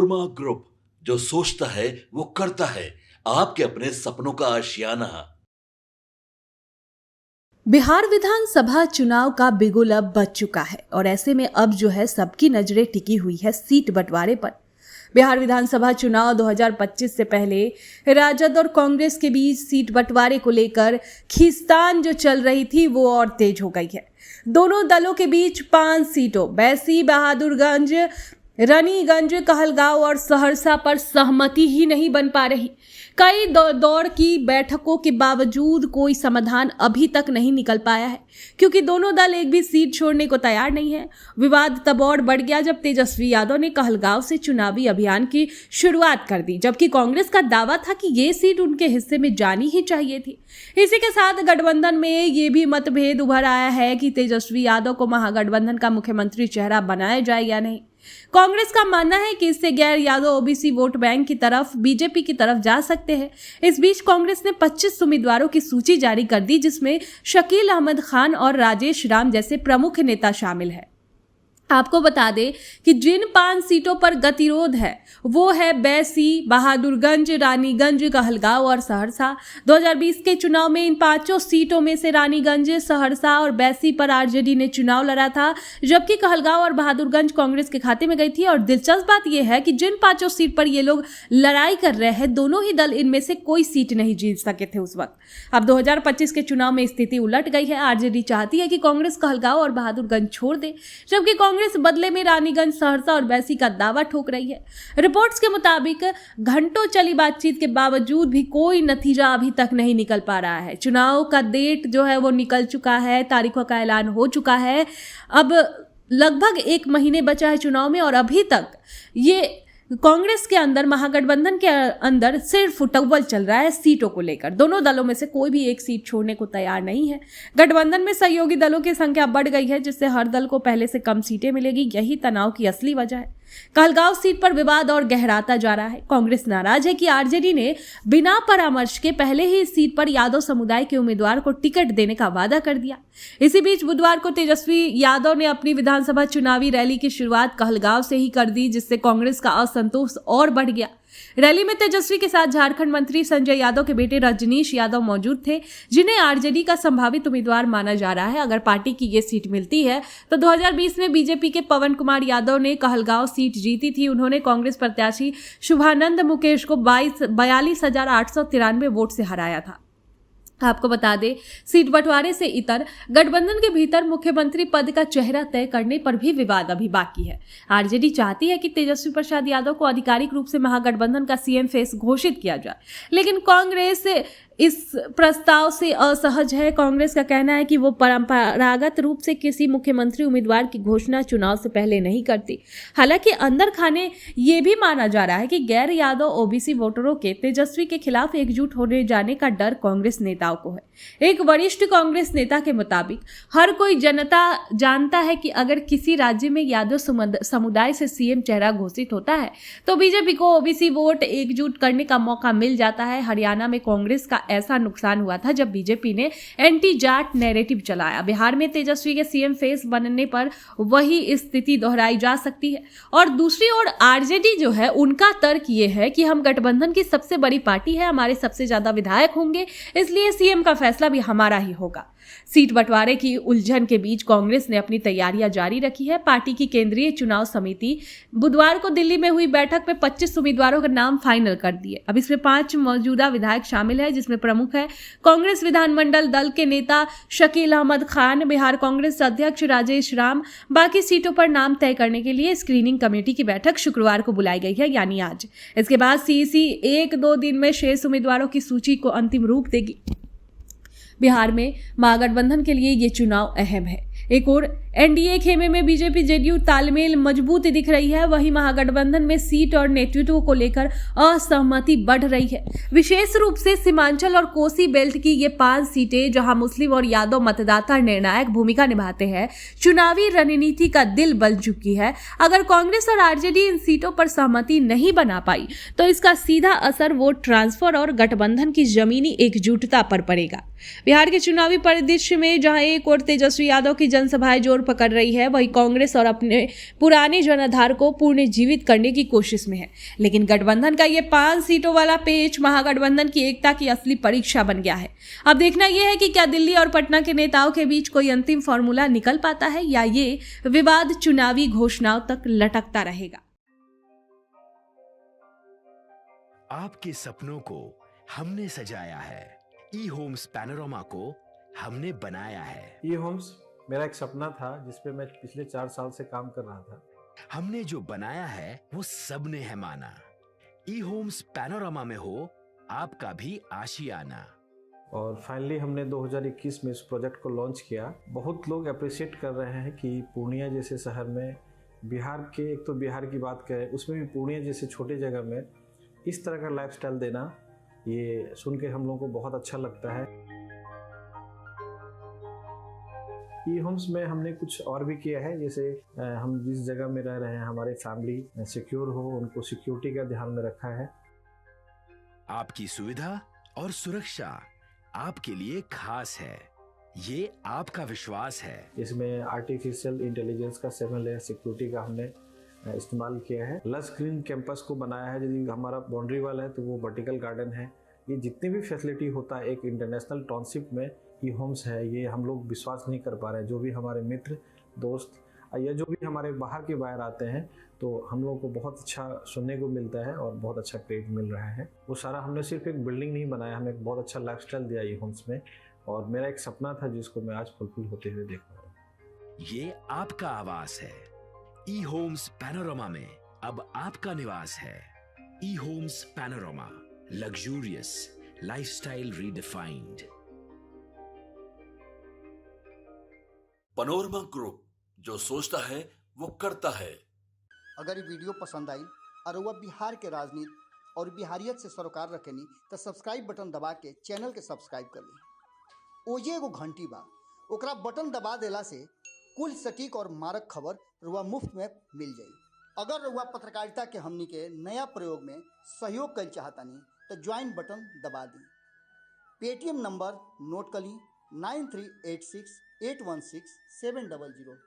Korma group, जो सोचता है वो करता है, आपके अपने सपनों का आशियाना। बिहार विधानसभा चुनाव का बिगुल अब बज चुका है और ऐसे में अब जो है सबकी नजरें टिकी हुई है सीट बंटवारे पर। बिहार विधानसभा चुनाव 2025 से पहले राजद और कांग्रेस के बीच सीट बंटवारे को लेकर खींचतान जो चल रही थी वो और तेज हो गई है। दोनों दलों के बीच 5 सीटों बैसी, बहादुरगंज, रानीगंज, कहलगांव और सहरसा पर सहमति ही नहीं बन पा रही। कई दौर की बैठकों के बावजूद कोई समाधान अभी तक नहीं निकल पाया है, क्योंकि दोनों दल एक भी सीट छोड़ने को तैयार नहीं है। विवाद तब और बढ़ गया जब तेजस्वी यादव ने कहलगांव से चुनावी अभियान की शुरुआत कर दी, जबकि कांग्रेस का दावा था कि ये सीट उनके हिस्से में जानी ही चाहिए थी। इसी के साथ गठबंधन में ये भी मतभेद उभर आया है कि तेजस्वी यादव को महागठबंधन का मुख्यमंत्री चेहरा बनाया जाए या नहीं। कांग्रेस का मानना है कि इससे गैर यादव ओबीसी वोट बैंक की तरफ, बीजेपी की तरफ जा सकते हैं। इस बीच कांग्रेस ने 25 उम्मीदवारों की सूची जारी कर दी, जिसमें शकील अहमद खान और राजेश राम जैसे प्रमुख नेता शामिल हैं। आपको बता दें कि जिन 5 सीटों पर गतिरोध है वो है बैसी, बहादुरगंज, रानीगंज, कहलगांव और सहरसा। 2020 के चुनाव में इन 5 सीटों में से रानीगंज, सहरसा और बैसी पर आरजेडी ने चुनाव लड़ा था, जबकि कहलगांव और बहादुरगंज कांग्रेस के खाते में गई थी। और दिलचस्प बात यह है कि जिन 5 सीट पर ये लोग लड़ाई कर रहे हैं, दोनों ही दल इनमें से कोई सीट नहीं जीत सके थे उस वक्त। अब 2025 के चुनाव में स्थिति उलट गई है। आरजेडी चाहती है कि कांग्रेस कहलगांव और बहादुरगंज छोड़ दे, जबकि कांग्रेस बदले में रानीगंज, सहरसा और बैसी का दावा ठोक रही है। रिपोर्ट्स के मुताबिक घंटों चली बातचीत के बावजूद भी कोई नतीजा अभी तक नहीं निकल पा रहा है। चुनाव का डेट जो है वो निकल चुका है, तारीखों का ऐलान हो चुका है। अब लगभग 1 महीने बचा है चुनाव में और अभी तक ये कांग्रेस के अंदर, महागठबंधन के अंदर सिर्फ फुटबॉल चल रहा है सीटों को लेकर। दोनों दलों में से कोई भी एक सीट छोड़ने को तैयार नहीं है। गठबंधन में सहयोगी दलों की संख्या बढ़ गई है, जिससे हर दल को पहले से कम सीटें मिलेगी। यही तनाव की असली वजह है। कहलगांव सीट पर विवाद और गहराता जा रहा है। कांग्रेस नाराज है कि आरजेडी ने बिना परामर्श के पहले ही इस सीट पर यादव समुदाय के उम्मीदवार को टिकट देने का वादा कर दिया। इसी बीच बुधवार को तेजस्वी यादव ने अपनी विधानसभा चुनावी रैली की शुरुआत कहलगांव से ही कर दी, जिससे कांग्रेस का असंतोष और बढ़ गया। रैली में तेजस्वी के साथ झारखंड मंत्री संजय यादव के बेटे रजनीश यादव मौजूद थे, जिन्हें आरजेडी का संभावित उम्मीदवार माना जा रहा है। अगर पार्टी की ये सीट मिलती है तो 2020 में बीजेपी के पवन कुमार यादव ने कहलगांव सीट जीती थी। उन्होंने कांग्रेस प्रत्याशी शुभानंद मुकेश को 42,893 वोट से हराया था। आपको बता दें, सीट बंटवारे से इतर गठबंधन के भीतर मुख्यमंत्री पद का चेहरा तय करने पर भी विवाद अभी बाकी है। आरजेडी चाहती है कि तेजस्वी प्रसाद यादव को आधिकारिक रूप से महागठबंधन का सीएम फेस घोषित किया जाए, लेकिन कांग्रेस इस प्रस्ताव से असहज है। कांग्रेस का कहना है कि वो परंपरागत रूप से किसी मुख्यमंत्री उम्मीदवार की घोषणा चुनाव से पहले नहीं करती। हालांकि अंदर खाने ये भी माना जा रहा है कि गैर यादव ओबीसी वोटरों के तेजस्वी के खिलाफ एकजुट होने जाने का डर कांग्रेस नेताओं को है। एक वरिष्ठ कांग्रेस नेता के मुताबिक हर कोई जनता जानता है कि अगर किसी राज्य में यादव समुदाय से सीएम चेहरा घोषित होता है तो बीजेपी को ओबीसी वोट एकजुट करने का मौका मिल जाता है। हरियाणा में कांग्रेस का ऐसा नुकसान हुआ था जब बीजेपी ने एंटी जाट नैरेटिव चलाया। बिहार में तेजस्वी के सीएम फेस बनने पर वही स्थिति दोहराई जा सकती है। और दूसरी ओर आरजेडी जो है, उनका तर्क ये है कि हम गठबंधन की सबसे बड़ी पार्टी है, हमारे सबसे ज्यादा विधायक होंगे, इसलिए सीएम का फैसला भी हमारा ही होगा। सीट बंटवारे की उलझन के बीच कांग्रेस ने अपनी तैयारियां जारी रखी है। पार्टी की केंद्रीय चुनाव समिति बुधवार को दिल्ली में हुई बैठक में 25 उम्मीदवारों का नाम फाइनल कर दिए। अब इसमें 5 मौजूदा विधायक शामिल है, जिसमें प्रमुख है कांग्रेस विधानमंडल दल के नेता शकील अहमद खान, बिहार कांग्रेस अध्यक्ष राजेश राम। बाकी सीटों पर नाम तय करने के लिए स्क्रीनिंग कमेटी की बैठक शुक्रवार को बुलाई गई है, यानी आज। इसके बाद सीईसी 1-2 दिन में शेष उम्मीदवारों की सूची को अंतिम रूप देगी। बिहार में महागठबंधन के लिए ये चुनाव अहम है। एक और एनडीए खेमे में बीजेपी जेडीयू तालमेल मजबूत दिख रही है, वहीं महागठबंधन में सीट और नेतृत्व को लेकर असहमति बढ़ रही है। विशेष रूप से सीमांचल और कोसी बेल्ट की ये 5 सीटें, जहां मुस्लिम और यादव मतदाता निर्णायक भूमिका निभाते हैं, चुनावी रणनीति का दिल बन चुकी है। अगर कांग्रेस और आरजेडी इन सीटों पर सहमति नहीं बना पाई तो इसका सीधा असर वोट ट्रांसफर और गठबंधन की जमीनी एकजुटता पर पड़ेगा। बिहार के चुनावी परिदृश्य में जहां एक और तेजस्वी यादव की जनसभाएं जोर पकड़ रही है, वही कांग्रेस और अपने पुराने जनाधार को पुनर्जीवित करने की कोशिश में है। लेकिन गठबंधन का ये 5 सीटों वाला पेच महागठबंधन की एकता की असली परीक्षा बन गया है। अब देखना यह है कि क्या दिल्ली और पटना के नेताओं के बीच कोई अंतिम फॉर्मूला निकल पाता है या ये विवाद चुनावी घोषणाओं तक लटकता रहेगा। आपके सपनों को हमने सजाया है, ई होम्स पैनोरामा को हमने बनाया है। ई होम्स मेरा एक सपना था जिस पे मैं पिछले 4 साल से काम कर रहा था। हमने जो बनाया है वो सबने है माना। ई होम्स पैनोरामा में हो आपका भी आशियाना। और फाइनली हमने 2021 में इस प्रोजेक्ट को लॉन्च किया। बहुत लोग अप्रिशिएट कर रहे हैं कि पूर्णिया जैसे शहर में, बिहार के, एक तो बिहार की बात करें उसमें भी पूर्णिया जैसे छोटे जगह में इस तरह का लाइफस्टाइल देना, ये सुन के हम लोगों को बहुत अच्छा लगता है। ई होम्स में हमने कुछ और भी किया है, जैसे हम जिस जगह में रह रहे हैं हमारे फैमिली सिक्योर हो, उनको सिक्योरिटी का ध्यान में रखा है। आपकी सुविधा और सुरक्षा आपके लिए खास है, ये आपका विश्वास है। इसमें आर्टिफिशियल इंटेलिजेंस का 7 लेयर सिक्योरिटी का हमने इस्तेमाल किया है। लस ग्रीन कैंपस को बनाया है। यदि हमारा बाउंड्री वाल है तो वो वर्टिकल गार्डन है। ये जितनी भी फैसिलिटी होता है एक इंटरनेशनल टाउनशिप में ई होम्स है, ये हम लोग विश्वास नहीं कर पा रहे हैं। जो भी हमारे मित्र दोस्त या जो भी हमारे बाहर के बाहर आते हैं तो हम लोगों को बहुत अच्छा सुनने को मिलता है और बहुत अच्छा क्रेडिट मिल रहा है। वो सारा हमने सिर्फ एक बिल्डिंग नहीं बनाया, हमें एक बहुत अच्छा लाइफस्टाइल दिया ई होम्स में, और मेरा एक सपना था जिसको मैं आज फुलफिल होते हुए देख रहा हूँ। ये आपका आवास है। ई होम्स पैनोरामा में अब आपका निवास है। E Homes Panorama, luxurious lifestyle redefined. Panorama group, जो सोचता है वो करता है। अगर ये वीडियो पसंद आई और वह बिहार के राजनीति और बिहारियत से सरोकार रखेनी तो सब्सक्राइब बटन दबा के चैनल के सब्सक्राइब कर ली। ओजे एगो घंटी बा, ओकरा बटन दबा देला से कुल सटीक और मारक खबर रुआ मुफ्त में मिल जाई। अगर रुआ पत्रकारिता के हमनी के नया प्रयोग में सहयोग कर चाहतानी तो ज्वाइन बटन दबा दी। पेटीएम नंबर नोट कर ली 9386816700।